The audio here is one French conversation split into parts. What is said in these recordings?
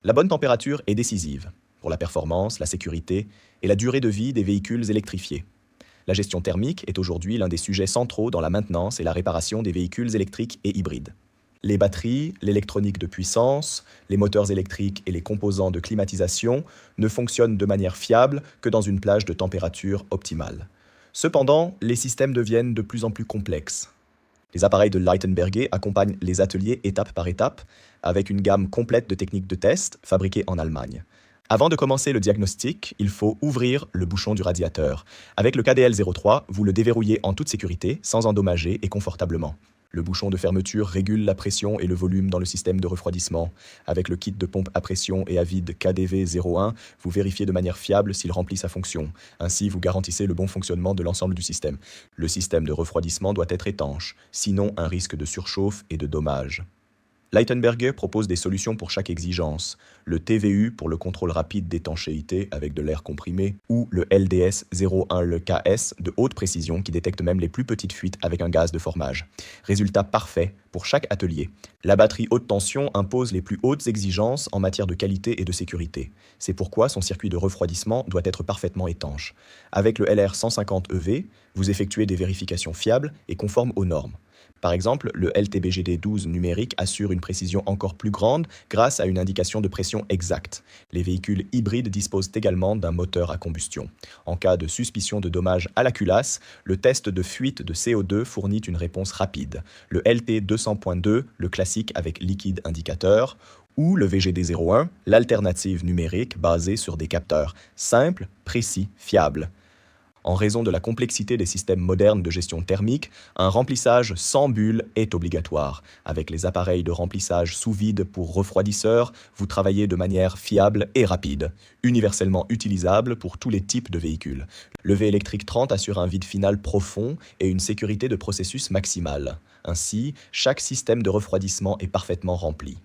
La bonne température est décisive pour la performance, la sécurité et la durée de vie des véhicules électrifiés. La gestion thermique est aujourd'hui l'un des sujets centraux dans la maintenance et la réparation des véhicules électriques et hybrides. Les batteries, l'électronique de puissance, les moteurs électriques et les composants de climatisation ne fonctionnent de manière fiable que dans une plage de température optimale. Cependant, les systèmes deviennent de plus en plus complexes. Les appareils de Leitenberger accompagnent les ateliers étape par étape avec une gamme complète de techniques de test fabriquées en Allemagne. Avant de commencer le diagnostic, il faut ouvrir le bouchon du radiateur. Avec le KDL03, vous le déverrouillez en toute sécurité, sans endommager et confortablement. Le bouchon de fermeture régule la pression et le volume dans le système de refroidissement. Avec le kit de pompe à pression et à vide KDV01, vous vérifiez de manière fiable s'il remplit sa fonction. Ainsi, vous garantissez le bon fonctionnement de l'ensemble du système. Le système de refroidissement doit être étanche, sinon un risque de surchauffe et de dommages. Leitenberger propose des solutions pour chaque exigence, le TVU pour le contrôle rapide d'étanchéité avec de l'air comprimé ou le LDS01LKS de haute précision qui détecte même les plus petites fuites avec un gaz de formage. Résultat parfait pour chaque atelier. La batterie haute tension impose les plus hautes exigences en matière de qualité et de sécurité. C'est pourquoi son circuit de refroidissement doit être parfaitement étanche. Avec le LR150EV, vous effectuez des vérifications fiables et conformes aux normes. Par exemple, le LTBGD12 numérique assure une précision encore plus grande grâce à une indication de pression exacte. Les véhicules hybrides disposent également d'un moteur à combustion. En cas de suspicion de dommages à la culasse, le test de fuite de CO2 fournit une réponse rapide. Le LT200.2, le classique avec liquide indicateur, ou le VGD01, l'alternative numérique basée sur des capteurs simples, précis, fiables. En raison de la complexité des systèmes modernes de gestion thermique, un remplissage sans bulle est obligatoire. Avec les appareils de remplissage sous vide pour refroidisseurs, vous travaillez de manière fiable et rapide, universellement utilisable pour tous les types de véhicules. Le V-Electric 30 assure un vide final profond et une sécurité de processus maximale. Ainsi, chaque système de refroidissement est parfaitement rempli.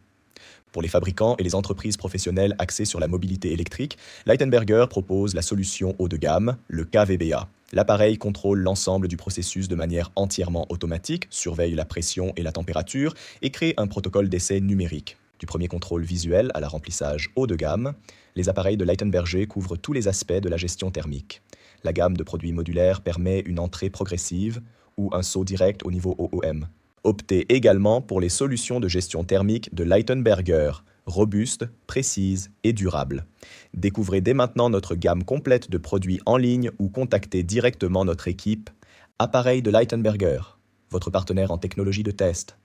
Pour les fabricants et les entreprises professionnelles axées sur la mobilité électrique, Leitenberger propose la solution haut de gamme, le KVBA. L'appareil contrôle l'ensemble du processus de manière entièrement automatique, surveille la pression et la température et crée un protocole d'essai numérique. Du premier contrôle visuel à la remplissage haut de gamme, les appareils de Leitenberger couvrent tous les aspects de la gestion thermique. La gamme de produits modulaires permet une entrée progressive ou un saut direct au niveau OOM. Optez également pour les solutions de gestion thermique de Leitenberger, robustes, précises et durables. Découvrez dès maintenant notre gamme complète de produits en ligne ou contactez directement notre équipe. Appareil de Leitenberger, votre partenaire en technologie de test.